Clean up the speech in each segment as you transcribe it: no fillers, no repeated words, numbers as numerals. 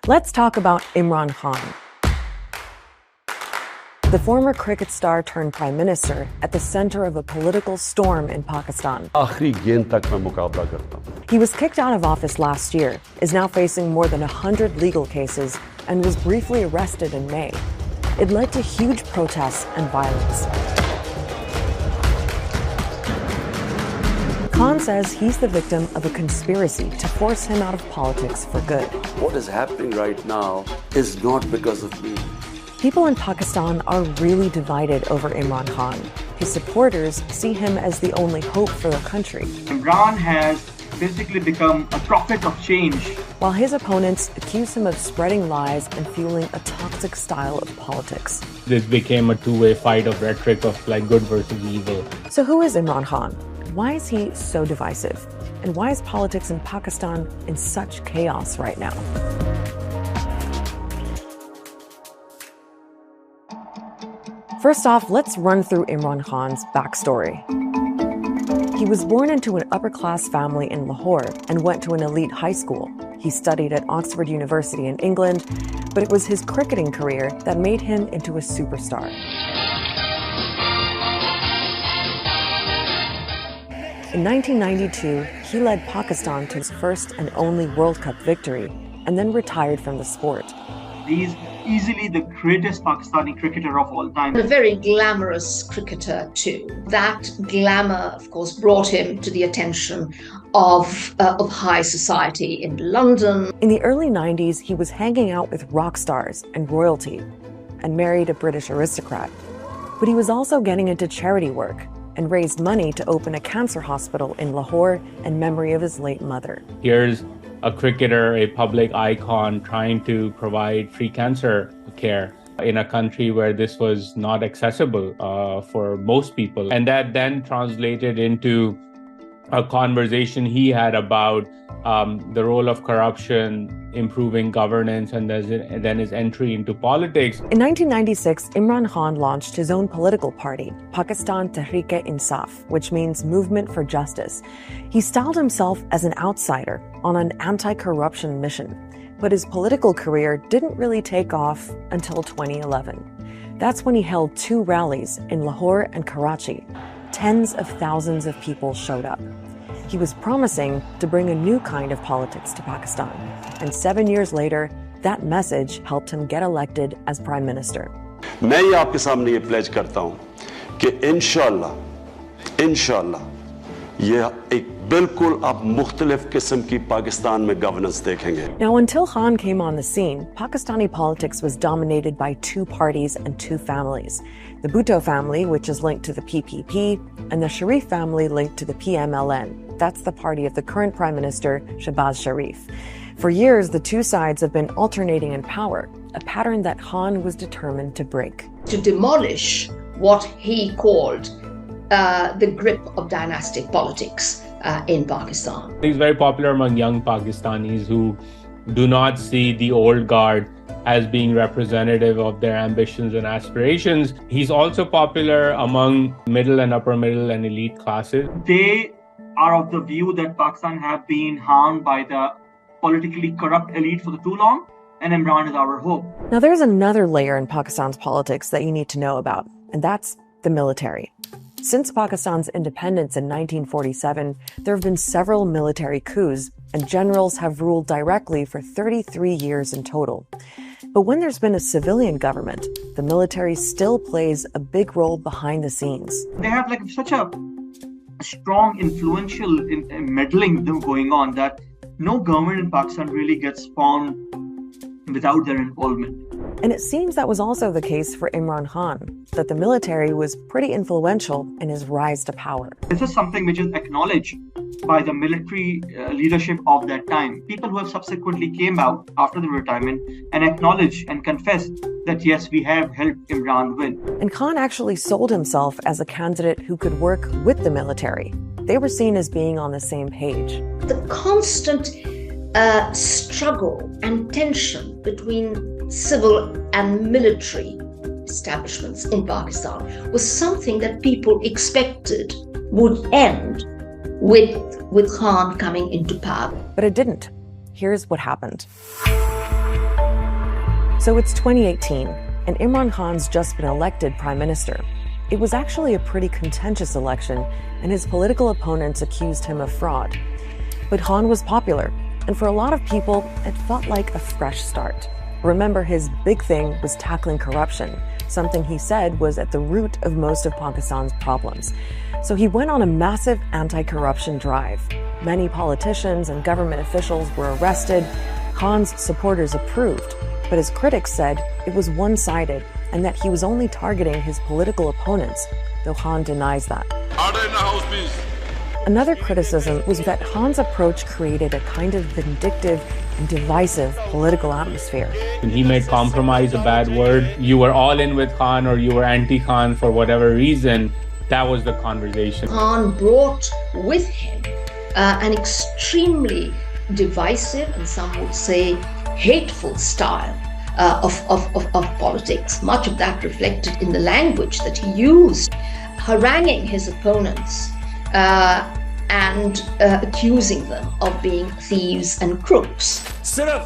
Let's talk about Imran Khan, the former cricket star turned prime minister at the center of a political storm in Pakistan. आखिरी गेंद तक मैं मुकाबला करता हूं. He was kicked out of office last year, is now facing more than 100 legal cases, and was briefly arrested in May. It led to huge protests and violence. Khan says he's the victim of a conspiracy to force him out of politics for good. What is happening right now is not because of me. People in Pakistan are really divided over Imran Khan. His supporters see him as the only hope for the country. Imran has basically become a prophet of change, while his opponents accuse him of spreading lies and fueling a toxic style of politics. This became a two-way fight of rhetoric of like good versus evil. So who is Imran Khan? Why is he so divisive? And why is politics in Pakistan in such chaos right now? First off, let's run through Imran Khan's backstory. He was born into an upper-class family in Lahore and went to an elite high school. He studied at Oxford University in England, but it was his cricketing career that made him into a superstar. In 1992, he led Pakistan to its first and only World Cup victory, and then retired from the sport. He's easily the greatest Pakistani cricketer of all time. A very glamorous cricketer too. That glamour, of course, brought him to the attention of high society in London. In the early 90s, he was hanging out with rock stars and royalty and married a British aristocrat. But he was also getting into charity work and raised money to open a cancer hospital in Lahore in memory of his late mother. Here's a cricketer, a public icon, trying to provide free cancer care in a country where this was not accessible for most people. And that then translated into a conversation he had about the role of corruption, improving governance, and then his entry into politics. In 1996, Imran Khan launched his own political party, Pakistan Tehreek-e-Insaf, which means Movement for Justice. He styled himself as an outsider on an anti-corruption mission, but his political career didn't really take off until 2011. That's when he held 2 rallies in Lahore and Karachi. Tens of thousands of people showed up. He was promising to bring a new kind of politics to Pakistan. And 7 years later, that message helped him get elected as prime minister. मैं ये आपके सामने ये pledge करता हूं कि इंशाल्लाह ये एक बिल्कुल आप मुख्तलिफ किस्म की पाकिस्तान में गवर्नेंस देखेंगे. Now, until Khan came on the scene, Pakistani politics was dominated by 2 parties and 2 families. The Bhutto family, which is linked to the PPP, and the Sharif family linked to the PMLN. That's the party of the current Prime Minister, Shehbaz Sharif. For years, the 2 sides have been alternating in power, a pattern that Khan was determined to break. To demolish what he called the grip of dynastic politics in Pakistan. He's very popular among young Pakistanis who do not see the old guard as being representative of their ambitions and aspirations. He's also popular among middle and upper middle and elite classes. They are of the view that Pakistan have been harmed by the politically corrupt elite for too long, and Imran is our hope. Now, there's another layer in Pakistan's politics that you need to know about, and that's the military. Since Pakistan's independence in 1947, there have been several military coups, and generals have ruled directly for 33 years in total. But when there's been a civilian government, the military still plays a big role behind the scenes. They have like such a strong, influential meddling going on that no government in Pakistan really gets formed without their involvement. And it seems that was also the case for Imran Khan, that the military was pretty influential in his rise to power. This is something which is acknowledged by the military leadership of that time. People who have subsequently came out after the retirement and acknowledged and confessed that yes, we have helped Imran win. And Khan actually sold himself as a candidate who could work with the military. They were seen as being on the same page. The constant struggle and tension between civil and military establishments in Pakistan was something that people expected would end with Khan coming into power. But it didn't. Here's what happened. So it's 2018, and Imran Khan's just been elected prime minister. It was actually a pretty contentious election, and his political opponents accused him of fraud. But Khan was popular, and for a lot of people, it felt like a fresh start. Remember, his big thing was tackling corruption, something he said was at the root of most of Pakistan's problems. So he went on a massive anti-corruption drive. Many politicians and government officials were arrested. Khan's supporters approved, but his critics said it was one-sided and that he was only targeting his political opponents, though Khan denies that. Order in the house, please. Another criticism was that Khan's approach created a kind of vindictive and divisive political atmosphere. When he made compromise a bad word, you were all in with Khan or you were anti-Khan for whatever reason, that was the conversation. Khan brought with him an extremely divisive and some would say hateful style of politics. Much of that reflected in the language that he used, haranguing his opponents and accusing them of being thieves and crooks. सिर्फ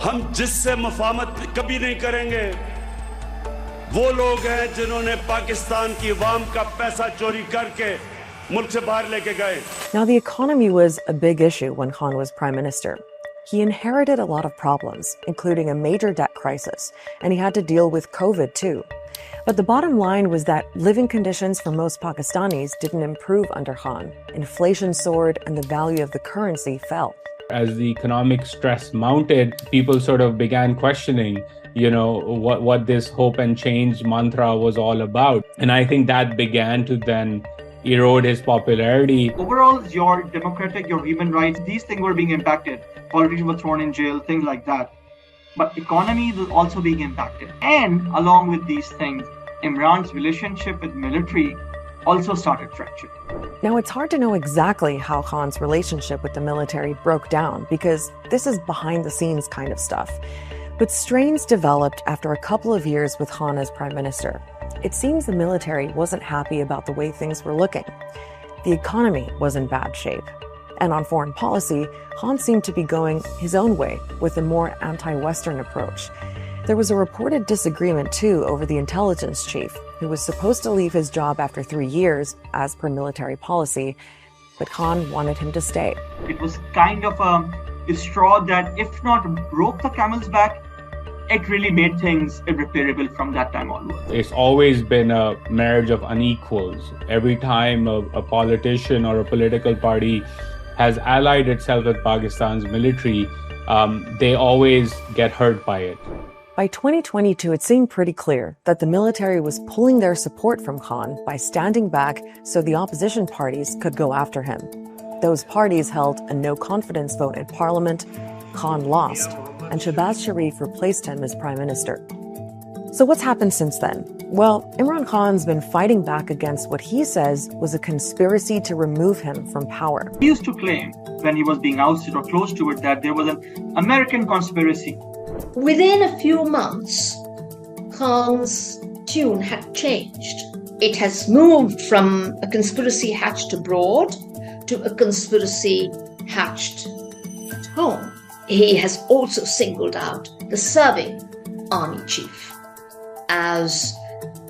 हम जिससे मुफाहमत कभी नहीं करेंगे वो लोग हैं जिन्होंने पाकिस्तान की अवाम का पैसा चोरी करके मुल्क से बाहर लेके गए. Now, the economy was a big issue when Khan was prime minister. He inherited a lot of problems, including a major debt crisis, and he had to deal with COVID too. But the bottom line was that living conditions for most Pakistanis didn't improve under Khan. Inflation soared and the value of the currency fell. As the economic stress mounted, people sort of began questioning, what this hope and change mantra was all about. And I think that began to then erode his popularity. Overall, your democratic, your human rights, these things were being impacted. Politicians were thrown in jail, things like that. But economy was also being impacted. And along with these things, Imran's relationship with military also started fracturing. Now, it's hard to know exactly how Khan's relationship with the military broke down because this is behind-the-scenes kind of stuff. But strains developed after a couple of years with Khan as prime minister. It seems the military wasn't happy about the way things were looking. The economy was in bad shape. And on foreign policy, Khan seemed to be going his own way with a more anti-Western approach. There was a reported disagreement, too, over the intelligence chief, who was supposed to leave his job after 3 years, as per military policy, but Khan wanted him to stay. It was kind of a straw that, if not broke the camel's back, it really made things irreparable from that time onward. It's always been a marriage of unequals. Every time a politician or a political party has allied itself with Pakistan's military, they always get hurt by it. By 2022, it seemed pretty clear that the military was pulling their support from Khan by standing back so the opposition parties could go after him. Those parties held a no-confidence vote in parliament, Khan lost, and Shehbaz Sharif replaced him as prime minister. So what's happened since then? Well, Imran Khan's been fighting back against what he says was a conspiracy to remove him from power. He used to claim, when he was being ousted or close to it, that there was an American conspiracy. Within a few months, Khan's tune had changed. It has moved from a conspiracy hatched abroad to a conspiracy hatched at home. He has also singled out the serving army chief as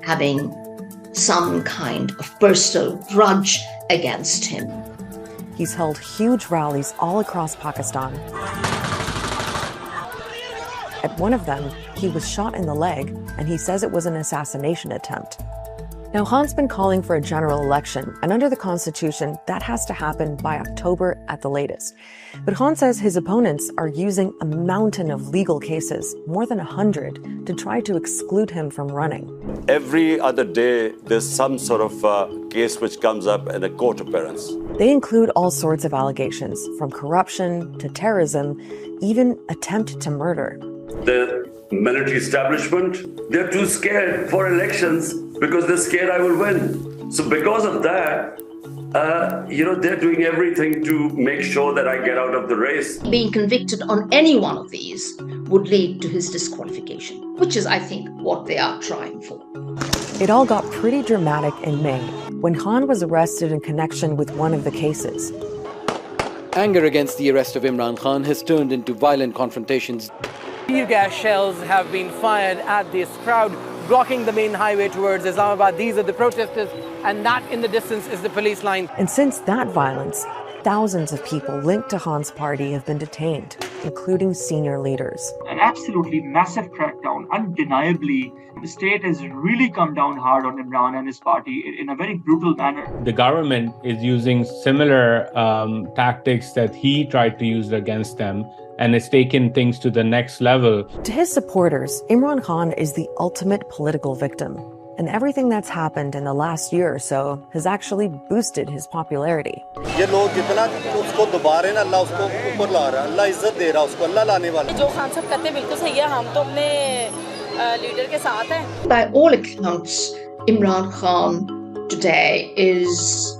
having some kind of personal grudge against him. He's held huge rallies all across Pakistan. At one of them, he was shot in the leg, and he says it was an assassination attempt. Now, Khan's been calling for a general election, and under the constitution, that has to happen by October at the latest. But Khan says his opponents are using a mountain of legal cases, more than 100, to try to exclude him from running. Every other day, there's some sort of case which comes up in a court appearance. They include all sorts of allegations, from corruption to terrorism, even attempt to murder. The military establishment, they're too scared for elections because they're scared I will win. So because of that, they're doing everything to make sure that I get out of the race. Being convicted on any one of these would lead to his disqualification, which is, I think, what they are trying for. It all got pretty dramatic in May, when Khan was arrested in connection with one of the cases. Anger against the arrest of Imran Khan has turned into violent confrontations. Tear gas shells have been fired at this crowd, blocking the main highway towards Islamabad. These are the protesters, and that in the distance is the police line. And since that violence, thousands of people linked to Khan's party have been detained, including senior leaders. An absolutely massive crackdown. Undeniably, the state has really come down hard on Imran and his party in a very brutal manner. The government is using similar tactics that he tried to use against them, and it's taken things to the next level. To his supporters, Imran Khan is the ultimate political victim. And everything that's happened in the last year or so has actually boosted his popularity. ये लोग जितना उसको दोबारा ना अल्लाह उसको ऊपर ला रहा है, अल्लाह इज्जत दे रहा है उसको, अल्लाह लाने वाला है। जो खान साहब कहते हैं बिल्कुल सही है, हम तो अपने लीडर के साथ हैं। By all accounts, Imran Khan today is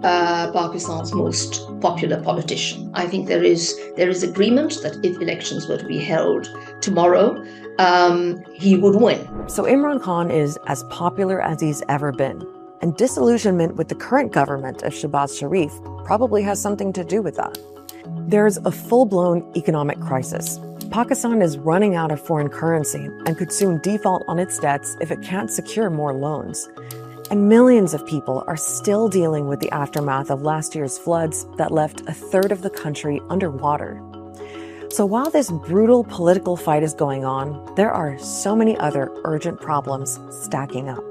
Pakistan's most popular politician. I think there is agreement that if elections were to be held tomorrow, he would win. So Imran Khan is as popular as he's ever been. And disillusionment with the current government of Shehbaz Sharif probably has something to do with that. There's a full-blown economic crisis. Pakistan is running out of foreign currency and could soon default on its debts if it can't secure more loans. And millions of people are still dealing with the aftermath of last year's floods that left a third of the country underwater. So while this brutal political fight is going on, there are so many other urgent problems stacking up.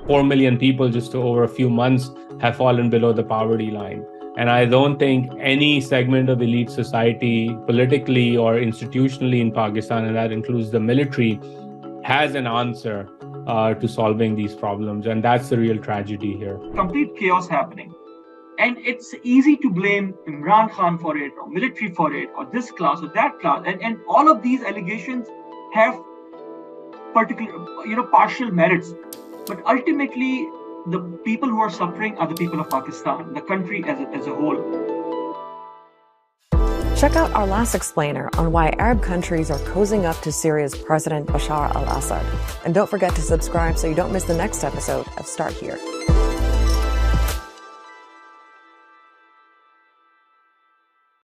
4 million people just over a few months have fallen below the poverty line. And I don't think any segment of elite society, politically or institutionally in Pakistan, and that includes the military, has an answer to solving these problems. And that's the real tragedy here. Complete chaos happening. And it's easy to blame Imran Khan for it, or military for it, or this class or that class. And all of these allegations have partial merits. But ultimately, the people who are suffering are the people of Pakistan, the country as a whole. Check out our last explainer on why Arab countries are cozying up to Syria's President Bashar al-Assad. And don't forget to subscribe so you don't miss the next episode of Start Here.